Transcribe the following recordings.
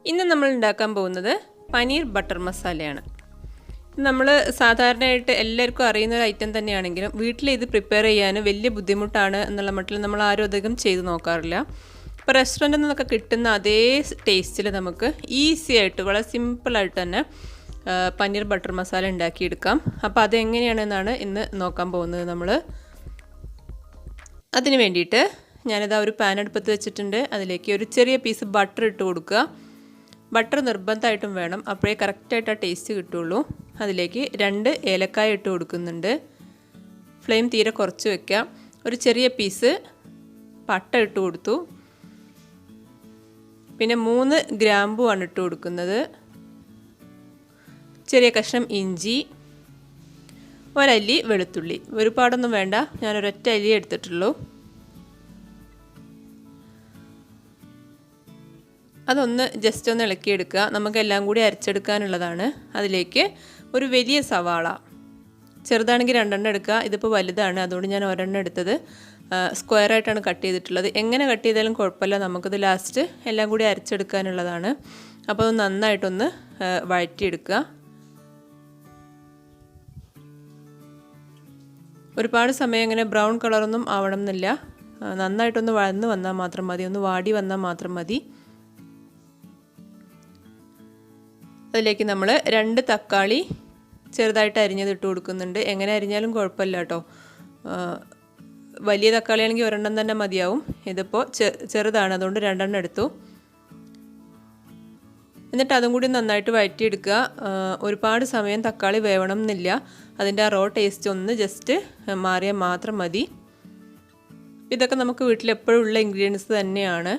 ഇന്ന് നമ്മൾ ഉണ്ടാക്കാൻ പോകുന്നത് പനീർ ബട്ടർ മസാലയാണ്. നമ്മൾ സാധാരണയായിട്ട് എല്ലാവർക്കും അറിയുന്ന ഒരു ഐറ്റം തന്നെയാണെങ്കിലും വീട്ടിൽ ഇത് പ്രിപ്പയർ ചെയ്യാൻ വലിയ ബുദ്ധിമുട്ടാണ് എന്നുള്ള മട്ടിൽ നമ്മൾ ആരും അധികം ചെയ്ത് നോക്കാറില്ല. ഇപ്പോൾ റെസ്റ്റോറൻറ്റിൽ നിന്നൊക്കെ കിട്ടുന്ന അതേ ടേസ്റ്റിൽ നമുക്ക് ഈസി ആയിട്ട് വളരെ സിമ്പിളായിട്ട് തന്നെ പനീർ ബട്ടർ മസാല ഉണ്ടാക്കിയെടുക്കാം. അപ്പോൾ അതെങ്ങനെയാണെന്നാണ് ഇന്ന് നോക്കാൻ പോകുന്നത് നമ്മൾ. അതിന് വേണ്ടിയിട്ട് ഞാനിതാ ഒരു പാൻ അടുപ്പത്ത് വെച്ചിട്ടുണ്ട്. അതിലേക്ക് ഒരു ചെറിയ പീസ് ബട്ടർ ഇട്ട് കൊടുക്കുക. ബട്ടർ നിർബന്ധമായിട്ടും വേണം, അപ്പോഴേ കറക്റ്റായിട്ട് ആ ടേസ്റ്റ് കിട്ടുള്ളൂ. അതിലേക്ക് 2 ഏലക്കായ ഇട്ട് കൊടുക്കുന്നുണ്ട്. ഫ്ലെയിം തീരെ കുറച്ച് വെക്കാം. ഒരു ചെറിയ പീസ് പട്ട ഇട്ട് കൊടുത്തു. പിന്നെ 3 ഗ്രാമ്പുമാണ് ഇട്ട് കൊടുക്കുന്നത്. ചെറിയ കഷ്ണം ഇഞ്ചി, ഒരല്ലി വെളുത്തുള്ളി. ഒരുപാടൊന്നും വേണ്ട, ഞാനൊരൊറ്റ അല്ലി എടുത്തിട്ടുള്ളൂ. അതൊന്ന് ജസ്റ്റ് ഒന്ന് ഇളക്കിയെടുക്കുക. നമുക്കെല്ലാം കൂടി അരച്ചെടുക്കാനുള്ളതാണ്. അതിലേക്ക് ഒരു വലിയ സവാള, ചെറുതാണെങ്കിൽ 2 എടുക്കുക. ഇതിപ്പോൾ വലുതാണ്, അതുകൊണ്ട് ഞാൻ 1 എടുത്തത്. സ്ക്വയറായിട്ടാണ് കട്ട് ചെയ്തിട്ടുള്ളത്. എങ്ങനെ കട്ട് ചെയ്താലും കുഴപ്പമില്ല, നമുക്കത് ലാസ്റ്റ് എല്ലാം കൂടി അരച്ചെടുക്കാനുള്ളതാണ്. അപ്പോൾ അത് നന്നായിട്ടൊന്ന് വഴറ്റിയെടുക്കുക. ഒരുപാട് സമയം ഇങ്ങനെ ബ്രൗൺ കളറൊന്നും ആവണം എന്നില്ല. നന്നായിട്ടൊന്ന് വഴന്ന് വന്നാൽ മാത്രം മതി, ഒന്ന് വാടി വന്നാൽ മാത്രം മതി. അതിലേക്ക് നമ്മൾ 2 തക്കാളി ചെറുതായിട്ട് അരിഞ്ഞത് ഇട്ട് കൊടുക്കുന്നുണ്ട്. എങ്ങനെ അരിഞ്ഞാലും കുഴപ്പമില്ല കേട്ടോ. വലിയ തക്കാളി ആണെങ്കിൽ 1 തന്നെ മതിയാവും. ഇതിപ്പോൾ ചെറുതാണ്, അതുകൊണ്ട് 2 എടുത്തു. എന്നിട്ട് അതും കൂടി നന്നായിട്ട് വഴറ്റിയെടുക്കുക. ഒരുപാട് സമയം തക്കാളി വേവണം എന്നില്ല. അതിൻ്റെ ആ റോ ടേസ്റ്റ് ഒന്ന് ജസ്റ്റ് മാറിയാൽ മാത്രം മതി. ഇതൊക്കെ നമുക്ക് വീട്ടിലെപ്പോഴും ഉള്ള ഇൻഗ്രീഡിയൻസ് തന്നെയാണ്.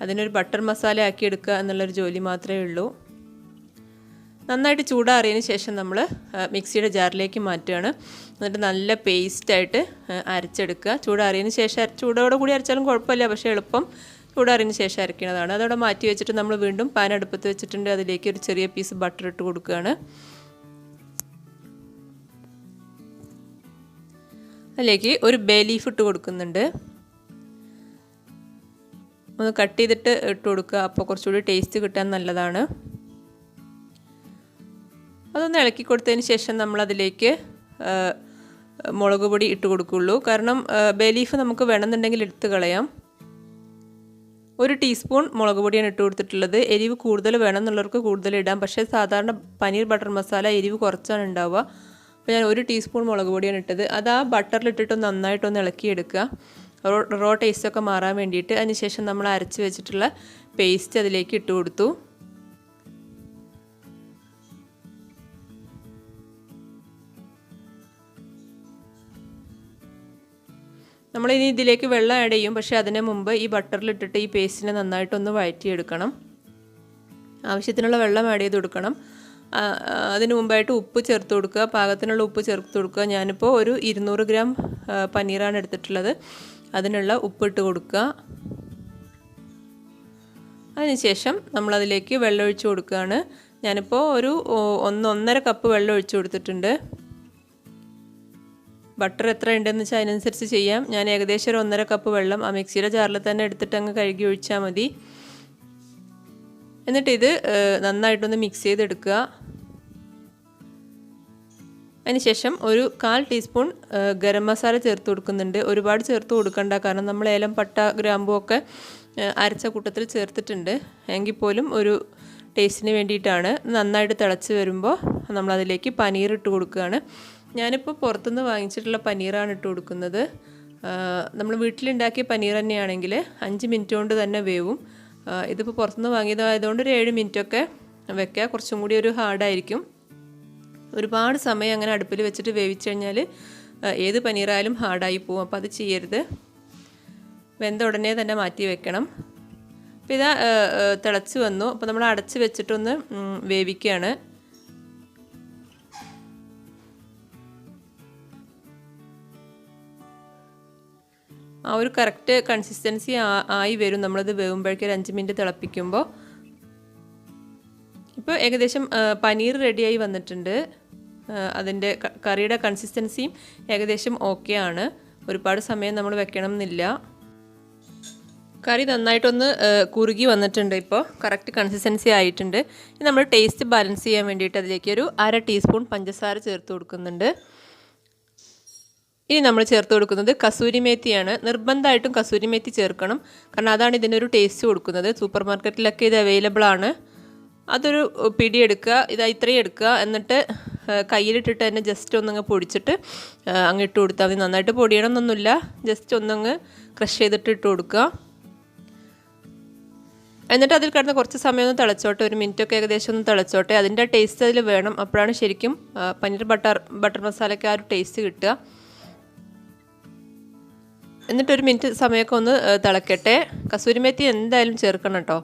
അതിനൊരു ബട്ടർ മസാല ആക്കി എടുക്കുക എന്നുള്ളൊരു ജോലി മാത്രമേ ഉള്ളൂ. നന്നായിട്ട് ചൂടാറിയതിന് ശേഷം നമ്മൾ മിക്സിയുടെ ജാറിലേക്ക് മാറ്റുകയാണ്. എന്നിട്ട് നല്ല പേസ്റ്റായിട്ട് അരച്ചെടുക്കുക. ചൂടാറിയതിന് ശേഷം ചൂടോടെ കൂടി അരച്ചാലും കുഴപ്പമില്ല, പക്ഷേ എളുപ്പം ചൂടാറിയതിന് ശേഷം അരയ്ക്കുന്നതാണ്. അതവിടെ മാറ്റി വെച്ചിട്ട് നമ്മൾ വീണ്ടും പാൻ അടുപ്പത്ത് വെച്ചിട്ടുണ്ട്. അതിലേക്ക് ഒരു ചെറിയ പീസ് ബട്ടർ ഇട്ട് കൊടുക്കുകയാണ്. അതിലേക്ക് ഒരു ബേ ലീഫ് ഇട്ട് കൊടുക്കുന്നുണ്ട്. ഒന്ന് കട്ട് ചെയ്തിട്ട് ഇട്ട് കൊടുക്കുക, അപ്പോൾ കുറച്ചുകൂടി ടേസ്റ്റ് കിട്ടാൻ നല്ലതാണ്. അതൊന്ന് ഇളക്കി കൊടുത്തതിന് ശേഷം നമ്മളതിലേക്ക് മുളക് പൊടി ഇട്ട് കൊടുക്കുകയുള്ളൂ. കാരണം ബേ ലീഫ് നമുക്ക് വേണമെന്നുണ്ടെങ്കിൽ എടുത്ത് കളയാം. 1 ടീസ്പൂൺ മുളക് പൊടിയാണ് ഇട്ട് കൊടുത്തിട്ടുള്ളത്. എരിവ് കൂടുതൽ വേണമെന്നുള്ളവർക്ക് കൂടുതൽ ഇടാം, പക്ഷേ സാധാരണ പനീർ ബട്ടർ മസാല എരിവ് കുറച്ചാണ് ഉണ്ടാവുക. അപ്പോൾ ഞാൻ 1 ടീസ്പൂൺ മുളക് പൊടിയാണ് ഇട്ടത്. അത് ആ ബട്ടറിലിട്ടിട്ട് നന്നായിട്ടൊന്ന് ഇളക്കിയെടുക്കുക, റോ ടേസ്റ്റൊക്കെ മാറാൻ വേണ്ടിയിട്ട്. അതിനുശേഷം നമ്മൾ അരച്ച് വെച്ചിട്ടുള്ള പേസ്റ്റ് അതിലേക്ക് ഇട്ട് കൊടുത്തു. നമ്മളിനി ഇതിലേക്ക് വെള്ളം ആഡ് ചെയ്യും, പക്ഷേ അതിന് മുമ്പ് ഈ ബട്ടറിലിട്ടിട്ട് ഈ പേസ്റ്റിനെ നന്നായിട്ടൊന്ന് വഴറ്റിയെടുക്കണം. ആവശ്യത്തിനുള്ള വെള്ളം ആഡ് ചെയ്ത് കൊടുക്കണം. അതിന് മുമ്പായിട്ട് ഉപ്പ് ചേർത്ത് കൊടുക്കുക, പാകത്തിനുള്ള ഉപ്പ് ചേർത്ത് കൊടുക്കുക. ഞാനിപ്പോൾ ഒരു 200 ഗ്രാം പനീറാണ് എടുത്തിട്ടുള്ളത്. അതിനുള്ള ഉപ്പിട്ട് കൊടുക്കുക. അതിനുശേഷം നമ്മളതിലേക്ക് വെള്ളം ഒഴിച്ച് കൊടുക്കുകയാണ്. ഞാനിപ്പോൾ ഒരു 1.5 കപ്പ് വെള്ളം ഒഴിച്ച് കൊടുത്തിട്ടുണ്ട്. ബട്ടർ എത്ര ഉണ്ടെന്ന് വെച്ചാൽ അതിനനുസരിച്ച് ചെയ്യാം. ഞാൻ ഏകദേശം ഒരു 1.5 കപ്പ് വെള്ളം ആ മിക്സിയുടെ ജാറിൽ തന്നെ എടുത്തിട്ട് അങ്ങ് കഴുകി ഒഴിച്ചാൽ മതി. എന്നിട്ട് ഇത് നന്നായിട്ടൊന്ന് മിക്സ് ചെയ്തെടുക്കുക. അതിനുശേഷം ഒരു 1/4 ടീസ്പൂൺ ഗരം മസാല ചേർത്ത് കൊടുക്കുന്നുണ്ട്. ഒരുപാട് ചേർത്ത് കൊടുക്കണ്ട, കാരണം നമ്മൾ ഏലം, പട്ട, ഗ്രാമ്പൂ ഒക്കെ അരച്ച കൂട്ടത്തിൽ ചേർത്തിട്ടുണ്ട്. എങ്കിൽ പോലും ഒരു ടേസ്റ്റിന് വേണ്ടിയിട്ടാണ്. നന്നായിട്ട് തിളച്ച് വരുമ്പോൾ നമ്മളതിലേക്ക് പനീർ ഇട്ട് കൊടുക്കുകയാണ്. ഞാനിപ്പോൾ പുറത്തുനിന്ന് വാങ്ങിച്ചിട്ടുള്ള പനീറാണ് ഇട്ട് കൊടുക്കുന്നത്. നമ്മൾ വീട്ടിലുണ്ടാക്കിയ പനീർ തന്നെയാണെങ്കിൽ 5 മിനിറ്റ് കൊണ്ട് തന്നെ വേവും. ഇതിപ്പോൾ പുറത്തുനിന്ന് വാങ്ങിയതായതുകൊണ്ട് ഒരു 7 മിനിറ്റൊക്കെ വെക്കുക. കുറച്ചും കൂടി ഒരു ഹാർഡായിരിക്കും. ഒരുപാട് സമയം അങ്ങനെ അടുപ്പിൽ വെച്ചിട്ട് വേവിച്ച് കഴിഞ്ഞാൽ ഏത് പനീറായാലും ഹാർഡായി പോവും. അപ്പോൾ അത് ചെയ്യരുത്. വെന്ത ഉടനെ തന്നെ മാറ്റി വെക്കണം. അപ്പോൾ ഇതാ തിളച്ച് വന്നു. അപ്പോൾ നമ്മൾ അടച്ച് വെച്ചിട്ടൊന്ന് വേവിക്കുകയാണ്. ആ ഒരു കറക്റ്റ് കൺസിസ്റ്റൻസി ആയി വരും നമ്മളിത് വേവുമ്പോഴേക്കും. ഒരു 5 മിനിറ്റ് തിളപ്പിക്കുമ്പോൾ ഇപ്പോൾ ഏകദേശം പനീർ റെഡിയായി വന്നിട്ടുണ്ട്. അതിൻ്റെ കറിയുടെ കറി നന്നായിട്ടൊന്ന് കുറുകി വന്നിട്ടുണ്ട്. ഇപ്പോൾ കറക്റ്റ് കൺസിസ്റ്റൻസി ആയിട്ടുണ്ട്. ഇനി നമ്മൾ ടേസ്റ്റ് ബാലൻസ് ചെയ്യാൻ വേണ്ടിയിട്ട് അതിലേക്ക് ഒരു 1/2 ടീസ്പൂൺ പഞ്ചസാര ചേർത്ത് കൊടുക്കുന്നുണ്ട്. ഇനി നമ്മൾ ചേർത്ത് കൊടുക്കുന്നത് കസൂരി മേത്തിയാണ്. നിർബന്ധമായിട്ടും കസൂരി മേത്തി ചേർക്കണം, കാരണം അതാണ് ഇതിനൊരു ടേസ്റ്റ് കൊടുക്കുന്നത്. സൂപ്പർ മാർക്കറ്റിലൊക്കെ ഇത് അവൈലബിൾ ആണ്. അതൊരു പിടി എടുക്കുക, ഇത്രയും എടുക്കുക, എന്നിട്ട് കയ്യിലിട്ടിട്ട് തന്നെ ജസ്റ്റ് ഒന്നങ്ങ് പൊടിച്ചിട്ട് അങ്ങ് ഇട്ട് കൊടുത്താൽ മതി. നന്നായിട്ട് പൊടിയണമെന്നൊന്നുമില്ല, ജസ്റ്റ് ഒന്നങ്ങ് ക്രഷ് ചെയ്തിട്ട് ഇട്ട് കൊടുക്കുക. എന്നിട്ട് അതിൽ കിടന്ന് കുറച്ച് സമയം ഒന്ന് തിളച്ചോട്ടെ, 1 മിനിറ്റൊക്കെ ഏകദേശം ഒന്ന് തിളച്ചോട്ടെ. അതിൻ്റെ ടേസ്റ്റ് അതിൽ വേണം, അപ്പോഴാണ് ശരിക്കും പനീർ ബട്ടർ മസാലയ്ക്ക് ആ ഒരു ടേസ്റ്റ് കിട്ടുക. എന്നിട്ട് 1 മിനിറ്റ് സമയമൊക്കെ ഒന്ന് തിളക്കട്ടെ. കസൂരി മേത്തി എന്തായാലും ചേർക്കണം കേട്ടോ,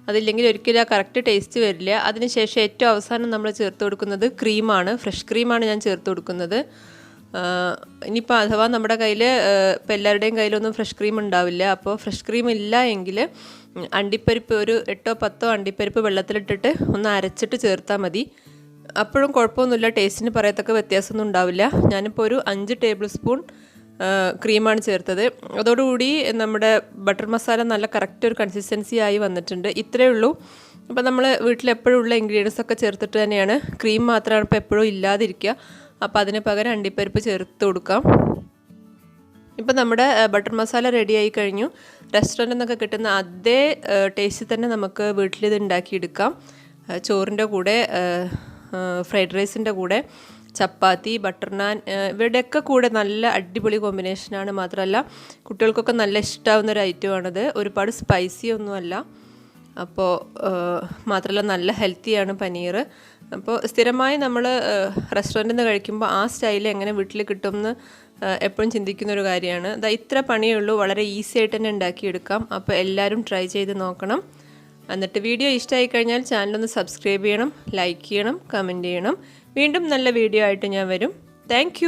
അതില്ലെങ്കിൽ ഒരിക്കലും ആ കറക്റ്റ് ടേസ്റ്റ് വരില്ല. അതിനുശേഷം ഏറ്റവും അവസാനം നമ്മൾ ചേർത്ത് കൊടുക്കുന്നത് ക്രീമാണ്, ഫ്രഷ് ക്രീമാണ് ഞാൻ ചേർത്ത് കൊടുക്കുന്നത്. ഇനിയിപ്പോൾ അഥവാ നമ്മുടെ കയ്യിൽ ഇപ്പോൾ എല്ലാവരുടെയും കയ്യിലൊന്നും ഫ്രഷ് ക്രീം ഉണ്ടാവില്ല. അപ്പോൾ ഫ്രഷ് ക്രീം ഇല്ല എങ്കിൽ അണ്ടിപ്പരിപ്പ് ഒരു 8 or 10 അണ്ടിപ്പരിപ്പ് വെള്ളത്തിലിട്ടിട്ട് ഒന്ന് അരച്ചിട്ട് ചേർത്താൽ മതി. അപ്പോഴും കുഴപ്പമൊന്നുമില്ല, ടേസ്റ്റിന് പറയത്തക്ക വ്യത്യാസമൊന്നും ഉണ്ടാവില്ല. ഞാനിപ്പോൾ ഒരു 5 ടേബിൾ സ്പൂൺ ക്രീമാണ് ചേർത്തത്. അതോടുകൂടി നമ്മുടെ ബട്ടർ മസാല നല്ല കറക്റ്റ് ഒരു കൺസിസ്റ്റൻസി ആയി വന്നിട്ടുണ്ട്. ഇത്രയേ ഉള്ളൂ. അപ്പോൾ നമ്മൾ വീട്ടിലെപ്പോഴും ഉള്ള ഇൻഗ്രീഡിയൻസ് ഒക്കെ ചേർത്തിട്ട് തന്നെയാണ്. ക്രീം മാത്രമാണ് ഇപ്പോൾ എപ്പോഴും ഇല്ലാതിരിക്കുക, അപ്പോൾ അതിന് പകരം അണ്ടിപ്പരിപ്പ് ചേർത്ത് കൊടുക്കാം. ഇപ്പോൾ നമ്മുടെ ബട്ടർ മസാല റെഡി ആയി കഴിഞ്ഞു. റെസ്റ്റോറൻറ്റിൽ നിന്നൊക്കെ കിട്ടുന്ന അതേ ടേസ്റ്റ് തന്നെ നമുക്ക് വീട്ടിലിത് ഉണ്ടാക്കിയെടുക്കാം. ചോറിൻ്റെ കൂടെ, ഫ്രൈഡ് റൈസിൻ്റെ കൂടെ, ചപ്പാത്തി, ബട്ടർ നാൻ, ഇവരുടെയൊക്കെ കൂടെ നല്ല അടിപൊളി കോമ്പിനേഷനാണ്. മാത്രമല്ല കുട്ടികൾക്കൊക്കെ നല്ല ഇഷ്ടമാവുന്നൊരു ഐറ്റമാണിത്. ഒരുപാട് സ്പൈസി ഒന്നുമല്ല, അപ്പോൾ മാത്രമല്ല നല്ല ഹെൽത്തിയാണ് പനീർ. അപ്പോൾ സ്ഥിരമായി നമ്മൾ റെസ്റ്റോറൻറ്റിൽ നിന്ന് കഴിക്കുമ്പോൾ ആ സ്റ്റൈൽ എങ്ങനെ വീട്ടിൽ കിട്ടുമെന്ന് എപ്പോഴും ചിന്തിക്കുന്നൊരു കാര്യമാണ്. ഇത്ര പണിയേ ഉള്ളൂ, വളരെ ഈസി ആയിട്ട് തന്നെ ഉണ്ടാക്കിയെടുക്കാം. അപ്പോൾ എല്ലാവരും ട്രൈ ചെയ്ത് നോക്കണം. എന്നിട്ട് വീഡിയോ ഇഷ്ടമായി കഴിഞ്ഞാൽ ചാനലൊന്ന് സബ്സ്ക്രൈബ് ചെയ്യണം, ലൈക്ക് ചെയ്യണം, കമൻറ്റ് ചെയ്യണം. വീണ്ടും നല്ല വീഡിയോ ആയിട്ട് ഞാൻ വരും. താങ്ക്